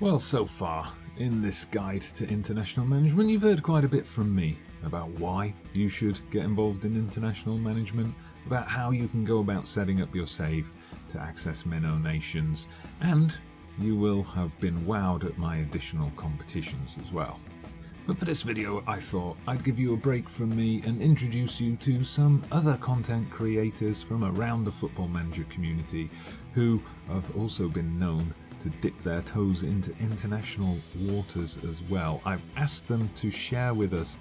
Well, so far, in this guide to international management, you've heard quite a bit from me about why you should get involved in international management, about how you can go about setting up your save to access minnow nations, and you will have been wowed at my additional competitions as well. But for this video, I thought I'd give you a break from me and introduce you to some other content creators from around the Football Manager community who have also been known to dip their toes into international waters as well. I've asked them to share with us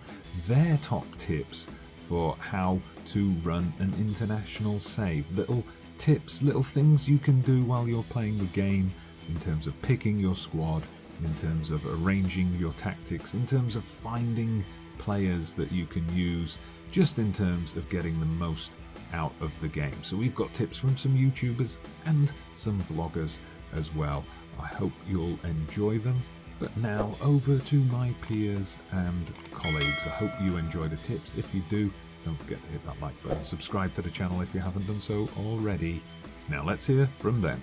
their top tips for how to run an international save. Little tips, little things you can do while you're playing the game in terms of picking your squad, in terms of arranging your tactics, in terms of finding players that you can use, just in terms of getting the most out of the game. So we've got tips from some YouTubers and some bloggers as well. I hope you'll enjoy them. But now over to my peers and colleagues. I hope you enjoy the tips. If you do, don't forget to hit that like button. Subscribe to the channel if you haven't done so already. Now let's hear from them.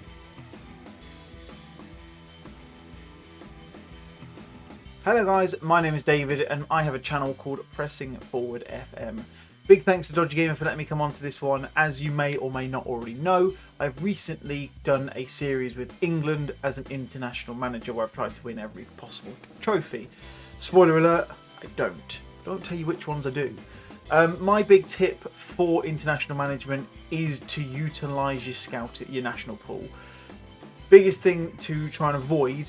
Hello guys, my name is David and I have a channel called Pressing Forward FM. Big thanks to Dodgee for letting me come onto this one. As you may or may not already know, I've recently done a series with England as an international manager where I've tried to win every possible trophy. Spoiler alert, I don't tell you which ones I do. My big tip for international management is to utilise your scout at your national pool. Biggest thing to try and avoid,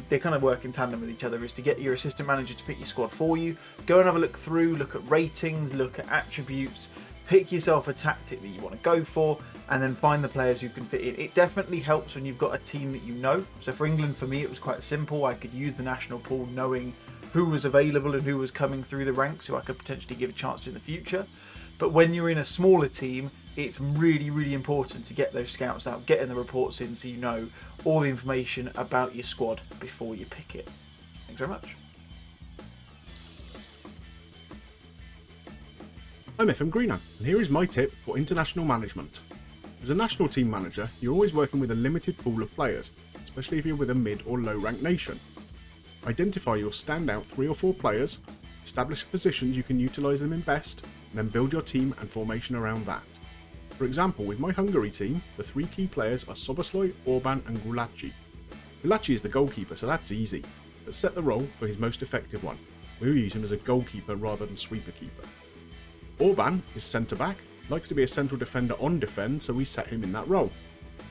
they kind of work in tandem with each other, is to get your assistant manager to pick your squad for you. Go and have a look through, look at ratings, look at attributes, pick yourself a tactic that you want to go for, and then find the players who can fit in. It definitely helps when you've got a team that you know. So for England, for me, it was quite simple. I could use the national pool knowing who was available and who was coming through the ranks who I could potentially give a chance to in the future. But when you're in a smaller team, it's really, really important to get those scouts out, getting the reports in so you know all the information about your squad before you pick it. Thanks very much. I'm FM Greeno, and here is my tip for international management. As a national team manager, you're always working with a limited pool of players, especially if you're with a mid or low ranked nation. Identify your standout 3 or 4 players, establish positions you can utilise them in best, and then build your team and formation around that. For example, with my Hungary team, the 3 key players are Szoboszlai, Orban and Gulacsi. Gulacsi is the goalkeeper, so that's easy, but set the role for his most effective one. We will use him as a goalkeeper rather than sweeper keeper. Orban is centre-back, likes to be a central defender on defend, so we set him in that role.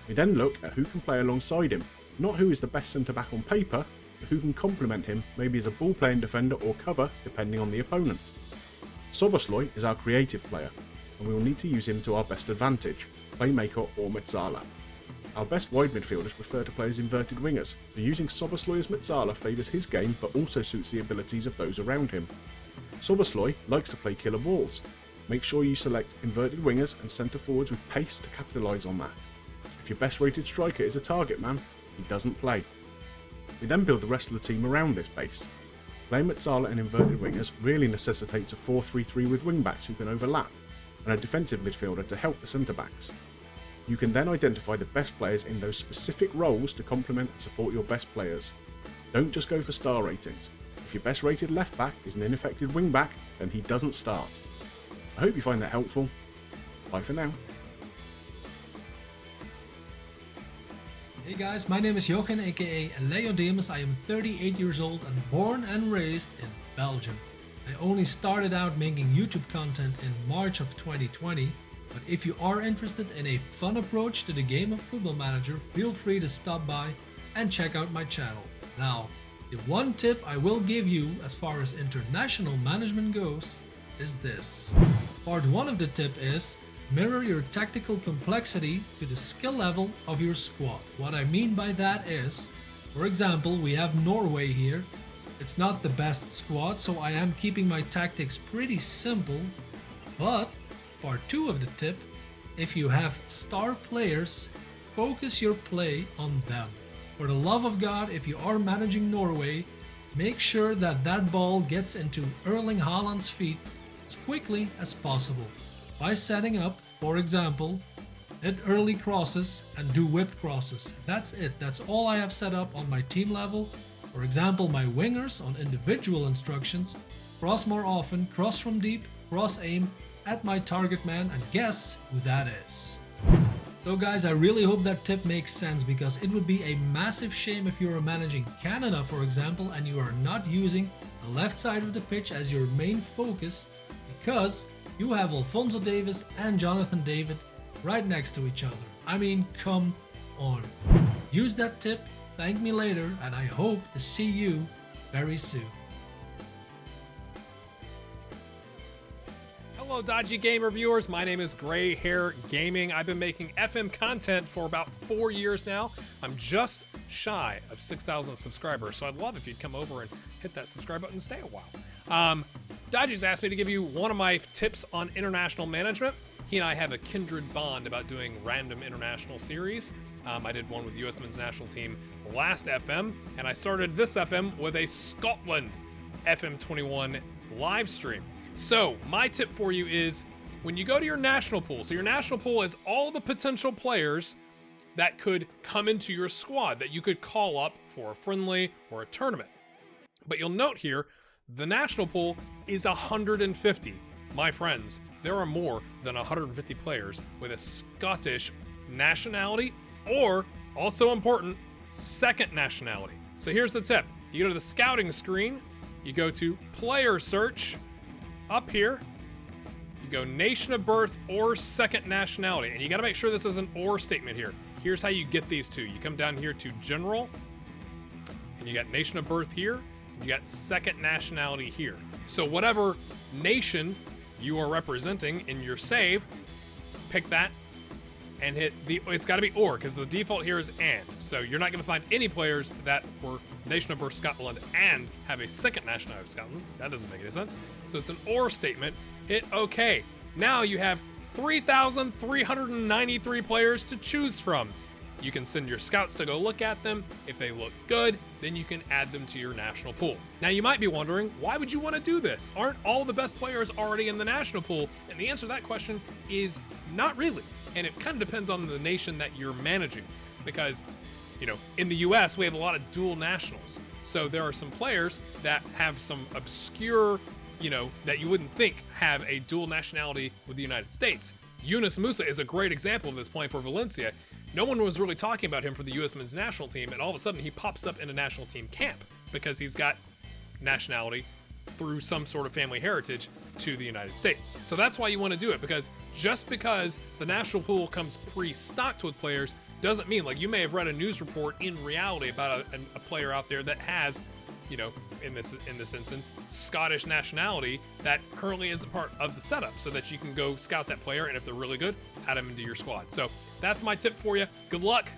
We then look at who can play alongside him, not who is the best centre-back on paper, but who can complement him, maybe as a ball-playing defender or cover, depending on the opponent. Szoboszlai is our creative player, and we will need to use him to our best advantage, playmaker or mezzala. Our best wide midfielders prefer to play as inverted wingers, so using Szoboszlai as mezzala favours his game but also suits the abilities of those around him. Szoboszlai likes to play killer balls. Make sure you select inverted wingers and centre forwards with pace to capitalise on that. If your best rated striker is a target man, he doesn't play. We then build the rest of the team around this base. Playing mezzala and inverted wingers really necessitates a 4-3-3 with wing-backs who can overlap, and a defensive midfielder to help the centre-backs. You can then identify the best players in those specific roles to complement and support your best players. Don't just go for star ratings. If your best rated left-back is an ineffective wing-back, then he doesn't start. I hope you find that helpful. Bye for now. Hey guys, my name is Jochen aka Leyodemus. I am 38 years old and born and raised in Belgium. I only started out making YouTube content in March of 2020, but if you are interested in a fun approach to the game of Football Manager, feel free to stop by and check out my channel. Now, the one tip I will give you as far as international management goes is this. Part 1 of the tip is mirror your tactical complexity to the skill level of your squad. What I mean by that is, for example, we have Norway here. It's not the best squad, so I am keeping my tactics pretty simple, but part 2 of the tip, if you have star players, focus your play on them. For the love of God, if you are managing Norway, make sure that that ball gets into Erling Haaland's feet as quickly as possible by setting up, for example, hit early crosses, and do whipped crosses. That's it. That's all I have set up on my team level. For example, my wingers on individual instructions: cross more often, cross from deep, cross aim at my target man, and guess who that is. So guys, I really hope that tip makes sense, because it would be a massive shame if you are managing Canada, for example, and you are not using the left side of the pitch as your main focus, because you have Alphonso Davies and Jonathan David right next to each other. I mean, come on. Use that tip, thank me later, and I hope to see you very soon. Hello Dodgee Gamer viewers, my name is Gray Hair Gaming. I've been making FM content for about 4 years now. I'm just shy of 6,000 subscribers, so I'd love if you'd come over and hit that subscribe button and stay a while. Dodgee's asked me to give you one of my tips on international management. He and I have a kindred bond about doing random international series. I did one with the US men's national team last FM, and I started this FM with a Scotland FM21 live stream. So my tip for you is, when you go to your national pool, so your national pool is all the potential players that could come into your squad that you could call up for a friendly or a tournament. But you'll note here, the national pool is 150. My friends, there are more than 150 players with a Scottish nationality, or, also important, second nationality. So here's the tip. You go to the scouting screen, you go to player search. Up here, you go nation of birth or second nationality, and you got to make sure this is an or statement here. Here's how you get these two. You come down here to general, and you got nation of birth here, and you got second nationality here. So whatever nation you are representing in your save, pick that and hit the, it's got to be or, because the default here is and. So you're not going to find any players that were nation of birth Scotland and have a second nationality of Scotland. That doesn't make any sense. So it's an or statement. Hit OK. Now you have 3,393 players to choose from. You can send your scouts to go look at them. If they look good, then you can add them to your national pool. Now you might be wondering, why would you want to do this? Aren't all the best players already in the national pool? And the answer to that question is not really. And it kind of depends on the nation that you're managing, because, you know, in the US, we have a lot of dual nationals. So there are some players that have some obscure, you know, that you wouldn't think have a dual nationality with the United States. Yunus Musa is a great example of this, playing for Valencia. No one was really talking about him for the US men's national team, and all of a sudden he pops up in a national team camp because he's got nationality through some sort of family heritage to the United States. So that's why you want to do it, because just because the national pool comes pre-stocked with players doesn't mean, like, you may have read a news report in reality about a player out there that has, you know, in this instance, Scottish nationality that currently isn't part of the setup, so that you can go scout that player, and if they're really good, add them into your squad. So that's my tip for you. Good luck.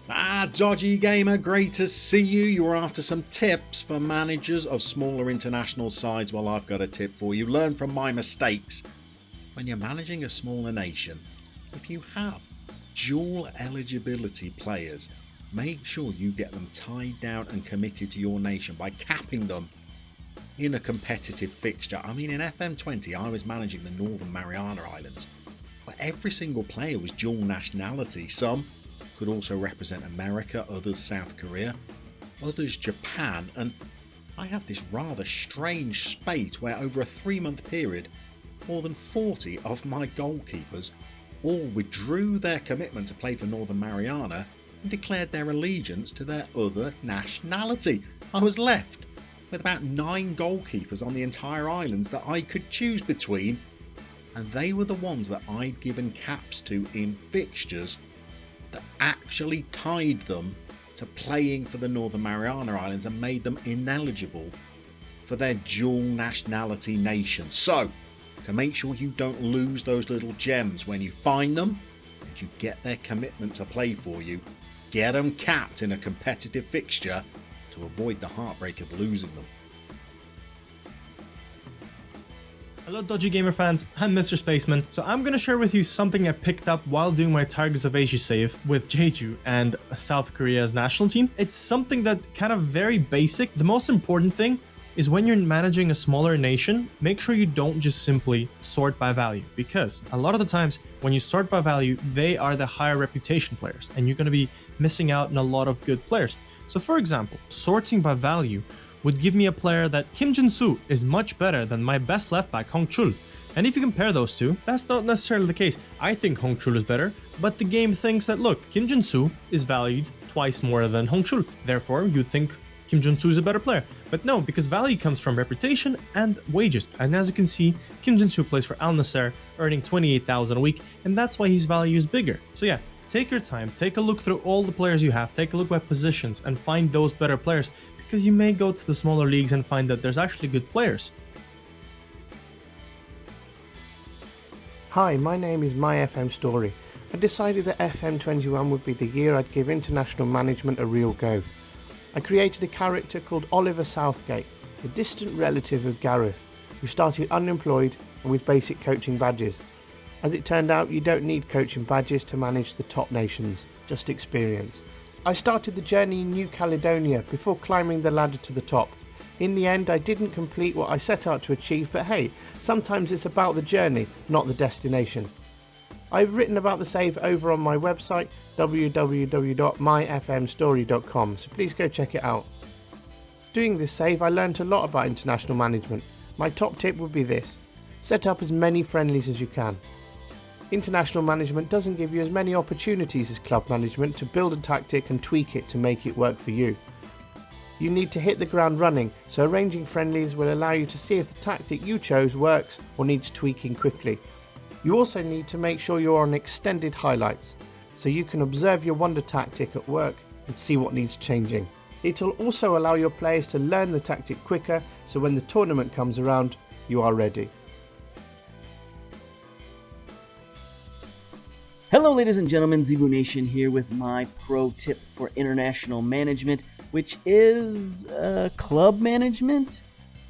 Dodgee Gamer, great to see you. You're after some tips for managers of smaller international sides. Well, I've got a tip for you. Learn from my mistakes. When you're managing a smaller nation, if you have dual eligibility players, make sure you get them tied down and committed to your nation by capping them in a competitive fixture. I mean, in FM20, I was managing the Northern Mariana Islands, where every single player was dual nationality. Some could also represent America, others South Korea, others Japan, and I have this rather strange spate where over a 3-month period, more than 40 of my goalkeepers all withdrew their commitment to play for Northern Mariana and declared their allegiance to their other nationality. I was left with about 9 goalkeepers on the entire islands that I could choose between, and they were the ones that I'd given caps to in fixtures that actually tied them to playing for the Northern Mariana Islands and made them ineligible for their dual nationality nation. So, to make sure you don't lose those little gems when you find them and you get their commitment to play for you, get them capped in a competitive fixture to avoid the heartbreak of losing them. Hello Dodgee Gamer fans, I'm Mr. Spaceman. So I'm gonna share with you something I picked up while doing my Tigers of Asia save with Jeju and South Korea's national team. It's something that kind of very basic. The most important thing is when you're managing a smaller nation, make sure you don't just simply sort by value, because a lot of the times when you sort by value, they are the higher reputation players and you're going to be missing out on a lot of good players. So for example, sorting by value would give me a player that Kim Jin-soo is much better than my best left back Hong Chul. And if you compare those two, that's not necessarily the case. I think Hong Chul is better, but the game thinks that, look, Kim Jin-soo is valued twice more than Hong Chul. Therefore, you'd think Kim Jin-soo is a better player. But no, because value comes from reputation and wages. And as you can see, Kim Jin-soo plays for Al Nassr, earning 28,000 a week, and that's why his value is bigger. So yeah, take your time, take a look through all the players you have, take a look at positions, and find those better players, because you may go to the smaller leagues and find that there's actually good players. Hi, my name is MyFM Story. I decided that FM21 would be the year I'd give international management a real go. I created a character called Oliver Southgate, a distant relative of Gareth, who started unemployed and with basic coaching badges. As it turned out, you don't need coaching badges to manage the top nations, just experience. I started the journey in New Caledonia before climbing the ladder to the top. In the end, I didn't complete what I set out to achieve, but hey, sometimes it's about the journey, not the destination. I've written about the save over on my website, www.myfmstory.com, so please go check it out. Doing this save, I learned a lot about international management. My top tip would be this: set up as many friendlies as you can. International management doesn't give you as many opportunities as club management to build a tactic and tweak it to make it work for you. You need to hit the ground running, so arranging friendlies will allow you to see if the tactic you chose works or needs tweaking quickly. You also need to make sure you're on extended highlights, so you can observe your wonder tactic at work and see what needs changing. It'll also allow your players to learn the tactic quicker, so when the tournament comes around, you are ready. Hello ladies and gentlemen, Zebu Nation here with my pro tip for international management, which is club management?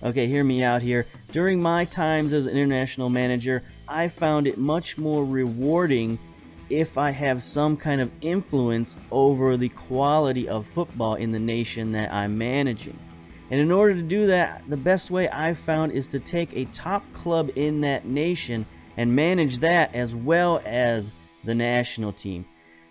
Okay, hear me out here. During my times as an international manager, I found it much more rewarding if I have some kind of influence over the quality of football in the nation that I'm managing. And in order to do that, the best way I've found is to take a top club in that nation and manage that as well as the national team.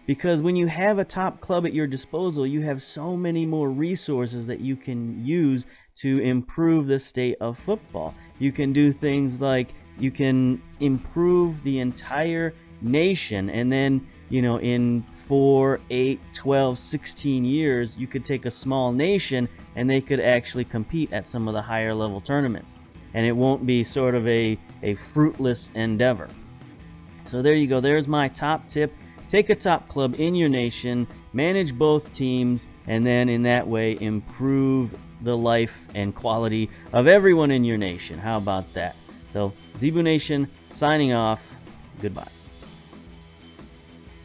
Because when you have a top club at your disposal, you have so many more resources that you can use to improve the state of football. You can do things like you can improve the entire nation, and then, you know, in 4, 8, 12, 16 years, you could take a small nation and they could actually compete at some of the higher level tournaments. And it won't be sort of a fruitless endeavor. So there you go. There's my top tip. Take a top club in your nation, manage both teams, and then in that way improve the life and quality of everyone in your nation. How about that? So, Zebu Nation signing off. Goodbye.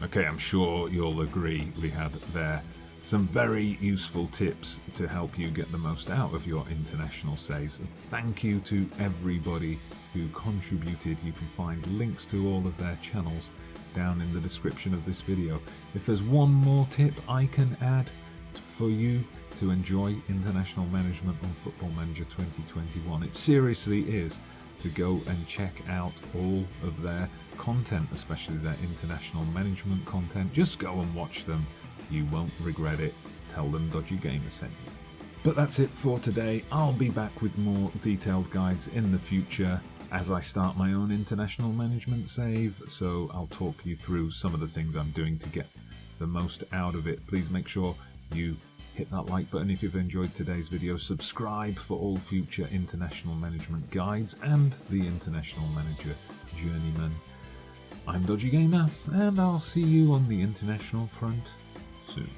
Okay, I'm sure you'll agree we had there some very useful tips to help you get the most out of your international saves. And thank you to everybody who contributed. You can find links to all of their channels down in the description of this video. If there's one more tip I can add for you to enjoy international management on Football Manager 2021, it seriously is to go and check out all of their content, especially their international management content. Just go and watch them. You won't regret it. Tell them Dodgee Gamer sent you. But that's it for today. I'll be back with more detailed guides in the future as I start my own international management save, so I'll talk you through some of the things I'm doing to get the most out of it. Please make sure you hit that like button if you've enjoyed today's video, subscribe for all future international management guides and the International Manager Journeyman. I'm Dodgee Gamer, and I'll see you on the international front soon.